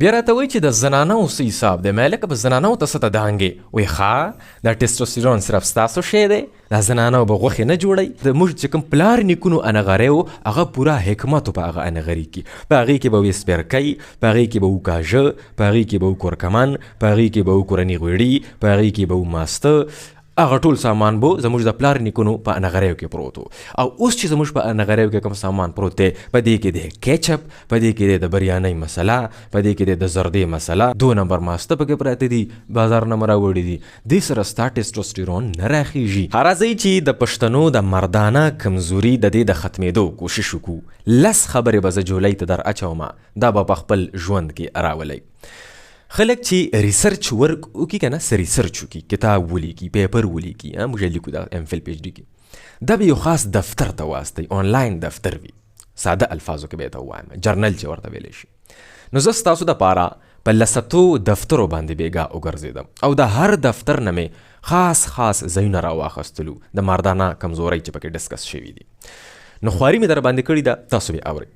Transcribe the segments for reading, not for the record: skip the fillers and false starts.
بیا راته وایي چې د زنانو څه حساب دی. مې لکه په زنانو ته څه ته دانګې وایي ښه دا ټیسټوسټیرون صرف ستاسو شی دی، دا زنانو به غوښې نه جوړوي. د موږ چې کوم پلار نیکونو انغری و هغه پوره حکمت په هغه انغري کې، په هغې کې به وسپرکۍ، په هغې کې به وکاژه، په هغې کې به وکورکمن، په هغې کې به وکورني غوړي، په هغې کې به وماسته، هغه ټول سامان بو زموږ د پلار نیکونو په انغریو کې پروت و. او اوس چې زموږ په انغریو کې کوم سامان پروت دی، په دې کې دی کیچپ، په دې کې دی د بریانۍ مسله، په دې کې دی د زردې مسله، 2 نمبر ماسته پکې پراته دي، بازار نه راوړي دي. دې سره ستا ټیسټوسټیرون نه راخیږي. راځئ چې د پښتنو د مردانه کمزوري د دې د ختمېدو کوشش وکړو. 10 خبرې به زه جولۍ ته در اچوم، دا به په خپل ژوند کې راولئ. خلک چې ریسرچ ورک وکړي که نه، څه ریسرچ وکړي، کتاب ولیکي، پیپر ولیکي، موږ یې لیکو د ام فل پی ایچ ډي کې، دا به یو خاص دفتر ته واستئ، آنلاین دفتر وي، ساده الفاظو کې به یې ته ووایم، جرنل چې ورته ویلی شي. نو زه ستاسو دپاره په 10 دفترو باندې بېګا وګرځېدم او د هر دفتر نه مې خاص ځایونه راواخیستلو د مردانه کمزورۍ چې پکې ډسکس شوي دي. نو خواري مې در باندې کړې ده، تاسو به اورئ.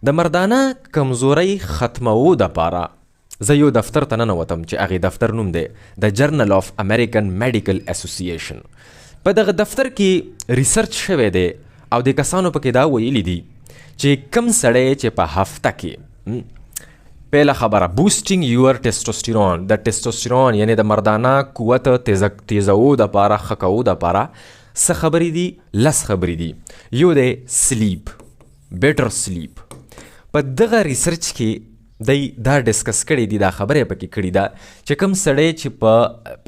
د مردانه کمزورۍ ختمولو دپاره زه یو دفتر ته ننوتم چې هغې دفتر نوم دی د جرنل آف امریکن میډیکل اسوسییشن. په دغه دفتر کې ریسرچ شوی دی او د کسانو پکې دا ویلي دي چې کم سړی چې په هفته کې پهله خبره بوسټینګ یور ټیسټوسټیرون، د ټیسټوسټیرون یعنی د مردانه قوت تیزو دپاره ښه کوو دپاره څه خبرې دي؟ 10 خبرې دي. یو دی سلیپ، بیټر سلیپ. په دغه ریسرچ کې دی دا ډسکس کړی دي، دا خبرې پکې کړې ده چې کوم سړی چې په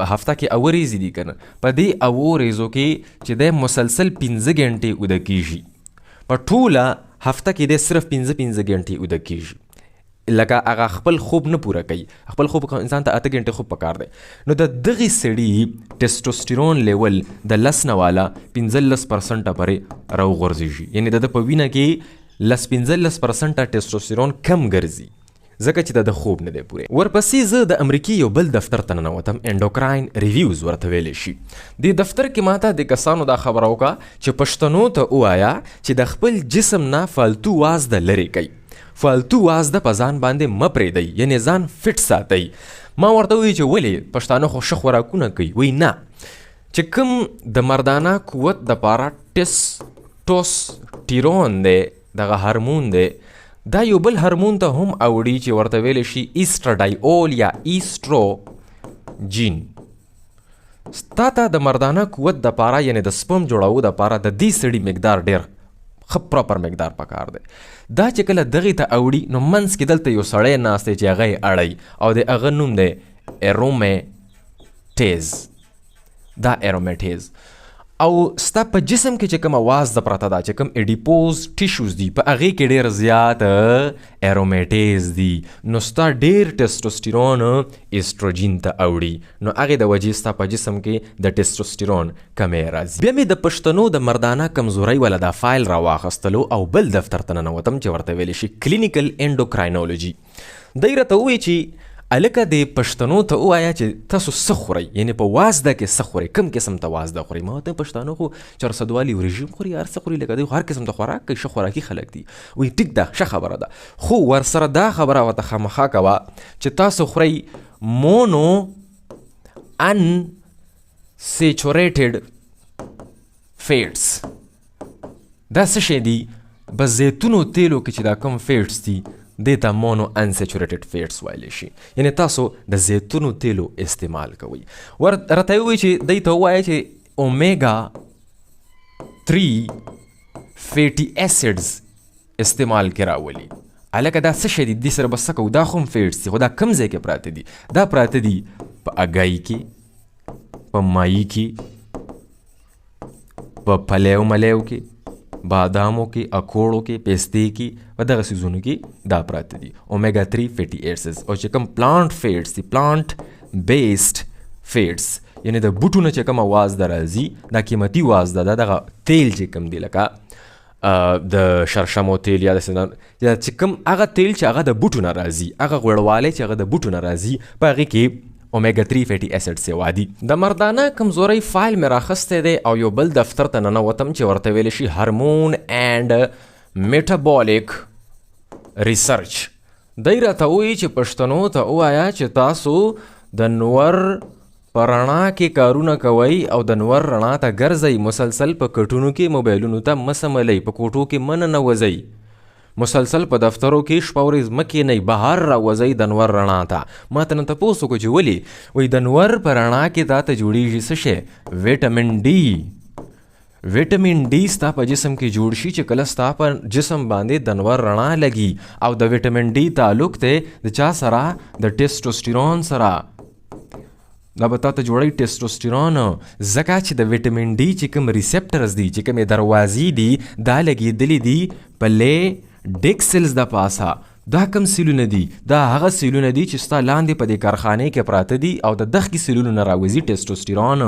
هفته کې اوه ورځې دي که نه، په دې اوه ورځو کې چې دی مسلسل 15 ګنټې اوده کېږي، په ټوله هفته کې دی صرف 15 ګنټې اوده کېږي. لکه هغه خپل خوب نه پوره کوي، خپل خوب انسان ته 8 ګنټې خوب پکار دی. نو د دغې سړي ټیسټوسټیرون لیول د 10 نه والا 15% پورې راوغورځېږي، یعنی د په وینه کې 15% ټیسټوسټیرون کم ګرځي ځکه چې د خوب نه دی پوره. ورپسې زه د امریکې یو بل دفتر ته ننوتم، انډوکراین ریویوز ورته ویلی شي. دې دفتر کې ماته د کسانو دا خبره وکړه چې پښتنو ته ووایه چې د خپل جسم نه فالتو وازده لرې کوي، فالتو وازده په ځان باندې مه پرېږدئ، یعنې ځان فټ ساتئ. ما ورته وویل چې ولې پښتانه خو ښه خوراکونه کوي؟ وایي نه، چې کوم د مردانه قوت دپاره ټیسټوسټیرون دی، دغه هارمون دی، دا یو بل هارمون ته هم اوړي چې ورته ویلی شي ایسټرډایول یا ایسټروجین. ستا ته د مردانه قوت دپاره یعنې د سپرم جوړولو دپاره د دې سړي مقدار ډېر ښه پراپر مقدار پکار دی. دا چې کله دغې ته اوړي نو منځ کې دلته یو سړی ناست دی چې هغه یې اړوي او د هغه نوم دی ایرومیټیز. دا ایرومیټیز او ستا په جسم کې چې کوم وازده پرته ده، چې کوم ایډیپوز ټیشوز دي، په هغې کې ډېر زیات ایرومیټیز دي، نو ستا ډېر ټیسټوسټیرون ایسټروجین ته اوړي، نو هغې د وجې ستا په جسم کې د ټیسټوسټیرون کمی راځي. بیا مې د پښتنو د مردانه کمزورۍ والا دا فایل راواخیستلو او بل دفتر ته ننوتم چې ورته ویلی شي کلینیکل انډوکراینولوژي. دی راته ووایي چې الکه د پښتنو ته ووایه چې تاسو څه خورئ، یعنې په وازده کې څه خورئ، کوم قسم ته وازده خورئ. ما ورته پښتانه خو چرسدوالي رژیم خوري، هر څه خوري، لکه دوی هر قسم ته خوراک کوي، ښه خوراکي خلک دي. وایي ټیک ده، ښه خبره ده، خو ورسره دا خبره ورته خامخا کوه چې تاسو خورئ مونو ان سیچوریټډ فیټس. دا څه شی دي؟ په زیتونو تیلو کې چې دا کوم فیټس دي دې ته مونو انسیچوریټډ فیټس ویلی شي، یعنې تاسو د زیتونو تیلو استعمال کوئ. راته ووایي چې دی ته ووایه چې اومیګا 3 فیټي ایسیډز استعمال کې راولي. هلکه دا څه شی دي؟ دې سره به څه کوو؟ دا خو هم فیټس دي، خو دا کوم ځای کې پراته دي؟ دا پراته دي په هګۍ کې، په مایي کې، په پلیو ملیو کې، بادامو کې، اکوړو کې، پیستې کې، په دغه څیزونو کې دا پراته دي اومیګا 3 فیټي ایسیډز. او چې کوم پلانټ فیټس دي، پلانټ بیسډ فیټس، یعنې د بوټو نه چې کومه وازده راځي، دا قیمتي وازده ده، دغه تیل چې کوم دی لکه د شرشمو تیل یا چې کوم هغه تیل چې هغه د بوټو نه راځي، هغه غوړوالی چې هغه د بوټو نه راځي، په هغې کې اومیګا 3 فیټي ایسیډ سیوا دي. د مردانه کمزورۍ فایل مې راخستی دی او یو بل دفتر ته ننوتم چې ورته ویلی شي هارمون اینډ میټابولیک ریسرچ. دی راته وایي چې پښتنو ته ووایه چې تاسو د نور په رڼا کې کارونه کوئ او د نور رڼا ته ګرځئ، مسلسل په کټونو کې موبایلونو ته مسملئ، په کوټو کې ننوځئ، مسلسل په دفترو کې شپه ورځ مه کښېنئ، بهر راوځئ د نور رڼا ته. ما ته نن تپوس وکړو چې ولې؟ وایي د نور په رڼا کې دا ته جوړېږي څه شی؟ ویټامین ډي. ویټامین ډي ستا په جسم کې جوړ شي چې کله ستا په جسم باندې د نور رڼا لګي، او د ویټامین ډي تعلق دی د چا سره؟ د ټیسټوسټیرون سره. دا به تا ته جوړی ټیسټوسټیرون، ځکه چې د ویټامین ډي چې کوم ریسپټرز دي، چې کومې دروازې دي، دا لګېدلې دي په ډیک سیلز د پاسه. دا کم سیلونه دي؟ دا هغه سیلونه دي چې ستا لاندې په دې کارخانې کې پراته دي، او د دغې سیلونو نه راوځي ټیسټوسټیرون،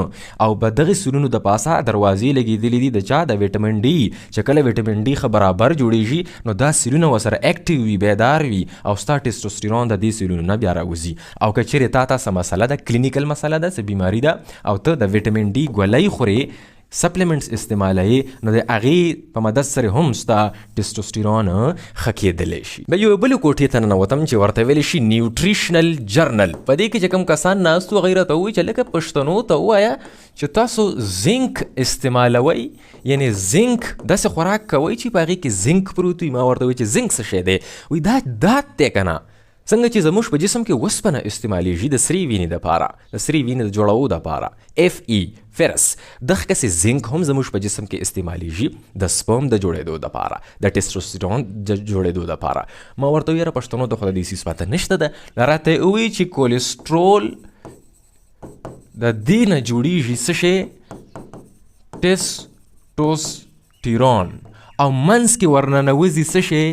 او په دغې سیلونو د پاسه دروازې لګېدلې دي د چا؟ د ویټامین ډي. چې کله ویټامین ډي ښه برابر جوړېږي نو دا سیلونه ورسره اکټیو وي، بیدار وي، او ستا ټیسټوسټیرون د دې سیلونو نه بیا راوځي. او که چیرې تا څه مسله ده، کلینیکل مسله ده، څه بیماري ده، او ته د ویټامین ډي ګولۍ خورې، سپلیمنټس استعمالوي، نو د هغې په مدد سره هم ستا ټیسټوسټیرون ښه کېدلی شي. بیا یوې بلې کوټې ته ننوتم چې ورته ویلی شي نیوټریشنل جرنل. په دې کې چې کوم کسان ناست وو هغوی راته ووایي چې لکه پښتنو ته ووایه چې تاسو زینک استعمالوئ، یعنې زینک داسې خوراک کوئ چې په هغې کې زینک پروت وي. ما ورته وایي چې زینک څه شی دی؟ وایي دا دات دی که نه، څنګه چې زموږ په جسم کې وسپنه استعمالیږي د سرې وینې دپاره، د سرې وینې د جوړولو دپاره، FE فرس، دغسې زینک هم زموږ په جسم کې استعمالیږي د سپرم د جوړېدو دپاره، د ټیسټوسټیرون د جوړېدو دپاره. ما ورته ویې یاره پښتنو ته خو د دې څیز پته نشته ده. راته یې ووایي چې کولیسټرول د دې نه جوړېږي څه شی؟ ټیسټوسټیرون، او منځ کې ورننوځي څه شی؟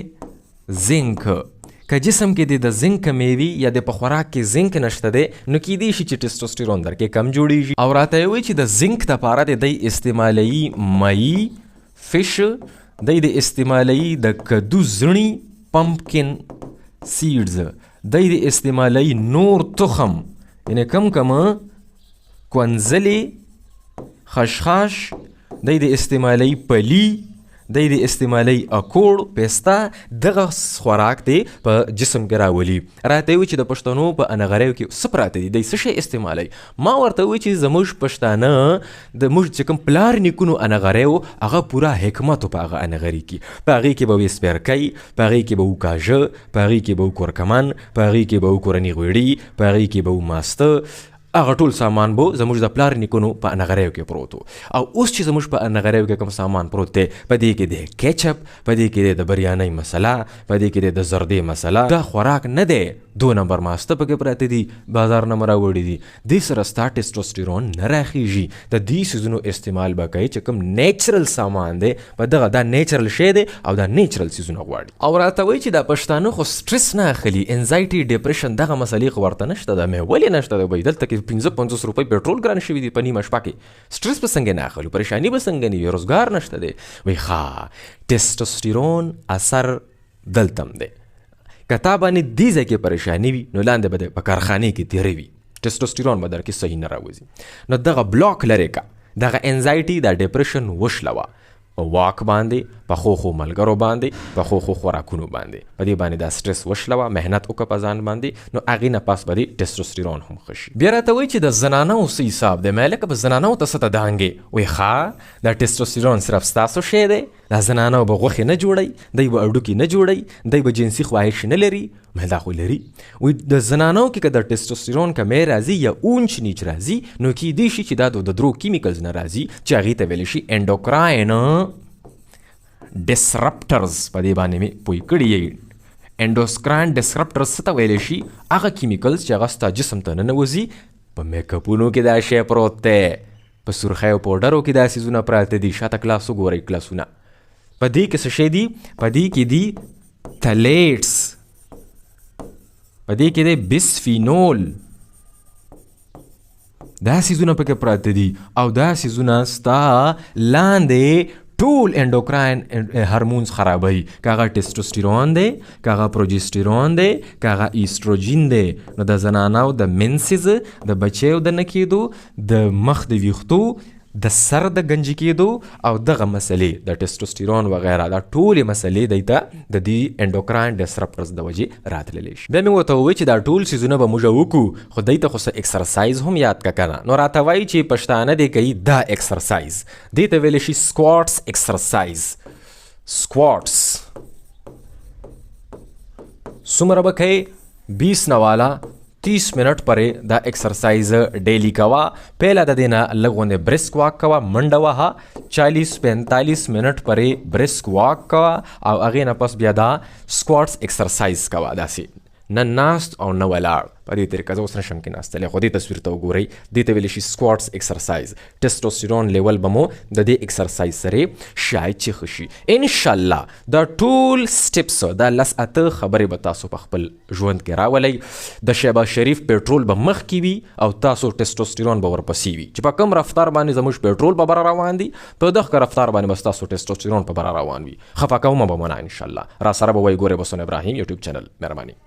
زینک. که جسم کې د زینک کمی وي یا د په خوراک کې زینک نشته دی، نو کیدای شي چې ټیسټوسټیرون در کې کم جوړېږي. او راته یې وایي چې د زینک دپاره د دی استعمالوي ماهي فش، دی د استعمالوي د کدو زړي پمپکن سیډز، دی د استعمالوي نور تخم، یعنې کم کونځلې، خشخاش، دی د استعمالوي پلی، دی د استعمالوي اکوړ، پیستا، دغه خوراک دی په جسم کې راولي. راته یې وایي چې د پښتنو په انغریو کې څه پراته دي، دی څه شی استعمالوي؟ ما ورته وایي چې زموږ پښتانه د موږ چې کوم پلار نیکونو انغری و، هغه پوره حکمت و په هغه انغري کې. په هغې کې به وي سپرکۍ، په هغې کې به و کاژه، په هغې کې به و کورکمن، په هغې کې به و کورني غوړي، په هغې کې به و ماسته، هغه ټول سامان به زموږ د پلار نیکونو په انغریو کې پروت و. او اوس چې زموږ په انغریو کې کوم سامان پروت دی، په دې کې دی کیچپ، په دې کې دی د بریانۍ مسله، په دې کې دی د زردې مسله. دا خوراک نه دی، 2 نمبر ماسته پکې پراته دي، بازار نه راوړي دي. دې سره ستا ټیسټوسټیرون نه راخیږي. د دې څیزونو استعمال به کوي چې کوم نیچرل سامان دی، په دغه دا نیچرل شی دی او دا نیچرل څیزونه غواړي. او راته وایي چې دا پښتانه خو سټرس نه اخلي، انزایټي، ډپریشن، دغه مسلې خو ورته نشته ده. مې ولې نشته ده؟ وایي دلته کې 50 روپۍ پیټرول ګران شوي دي په نیمه شپه کې، سټرس به څنګه نه اخلو، پریشاني به څنګه نه وي، روزګار نشته دی. وایي ښه، ټیسټوسټیرون اثر دلته هم دی. که تا باندې دې ځای کې پریشاني وي، نو لاندې به په کارخانې کې تېروي، ټیسټوسټیرون به در کې صحیح نه راوځي. نو دغه بلاک لرې که، دغه انزایټي، دا ډپریشن وشلوه په واک باندې، په خوخو ملګرو باندې، په خوخو خوراکونو باندې، په دې باندې دا سټرس وشلوه، محنت وکړه په ځان باندې، نو هغې نه پس به دې ټیسټوسټیرون هم ښه شي. بیا راته وایي چې د زنانو څه حساب دی؟ مې لکه په زنانو ته څه ته دانګې؟ وایي ښه، دا ټیسټوسټیرون صرف ستاسو شی دی، دا زنانو به غوښې نه جوړوي، دی به هډوکي نه جوړوي، دی به جنسي خواهش نه لري. مې دا خو لري. وایي د زنانو کې که د ټیسټوسټیرون کمی راځي یا اونچ نیچ راځي، نو کیدای شي چې دا د درو کیمیکلز نه راځي چې هغې ته ویلی شي انډوکراین disruptors. په دې باندې مې پوی کړي یې. انډوکراین disruptors څه ته ویلی شي؟ هغه کیمیکلز چې هغه ستا جسم ته ننوځي. په میکاپونو کې دا شی پروت دی، په سرخیو پوډرو کې دا څیزونه پراته دي. شاته کلاس وګورئ، کلاسونه. په دې کې څه شی دي؟ په دې کې دي تلیټس، په دې کې دی بسفینول، دا څیزونه پکې پراته دي. او دا څیزونه ستا لاندې ټول انډوکراین هارمونز خرابوي، که هغه ټیسټوسټیرون دی، که هغه پروجسټیرون دی، که هغه ایسټروجین دی. نو د زنانو د منسز، د بچیو د نه کېدو، د مخ د ویښتو، د سر د گنجي کېدو او دغه مسلې د ټیسټوسټیرون وغیره دا ټولې مسلې دی ته د دې انډوکراین ډسرپټرز د وجې راتللی شي. بیا مې ورته وویل چې دا ټول څیزونه به موږ وکړو خو دی ته خو څه اکسرسایز هم یاد که که نه. نو راته وایي چې پښتانه دې کوي دا اکسرسایز، دې ته ویلی شي سکواټس اکسرسایز. سکواټس څومره به کوې 20 نه والا 30 منٹ پرې دا ایکسرسایز ډیلی کوا. پهله د دې نه لږ غوندې برسک واک کوا، منډه وهه 40-45 منٹ پرې برسک واک کوا او هغې نه پس بیا دا سکواټس ایکسرسایز کوا. داسې نه ناست او نه ولاړ، په دې طریقه زه اوس نشم کې ناستلی، خو دې تصویر ته وګورئ، دې ته ویلی شي سکواټس ایکسرسایز. ټیسټوسټیرون لیول به مو د دې ایکسرسایز سره شاید چې ښه شي. انشاءالله دا ټول سټپس دا 10 خبرې به تاسو په خپل ژوند کې راولئ. د شهباز شریف پیټرول به مخکې وي او تاسو ټیسټوسټیرون به ورپسې وي. چې په کوم رفتار باندې زموږ پیټرول به بره روان دي، په دغه رفتار باندې به ستاسو ټیسټوسټیرون په بره روان وي. خفه کومه به منه انشاءالله. را سره به وایي ګورئ بسون ابراهیم یوټیوب چینل. مهرباني.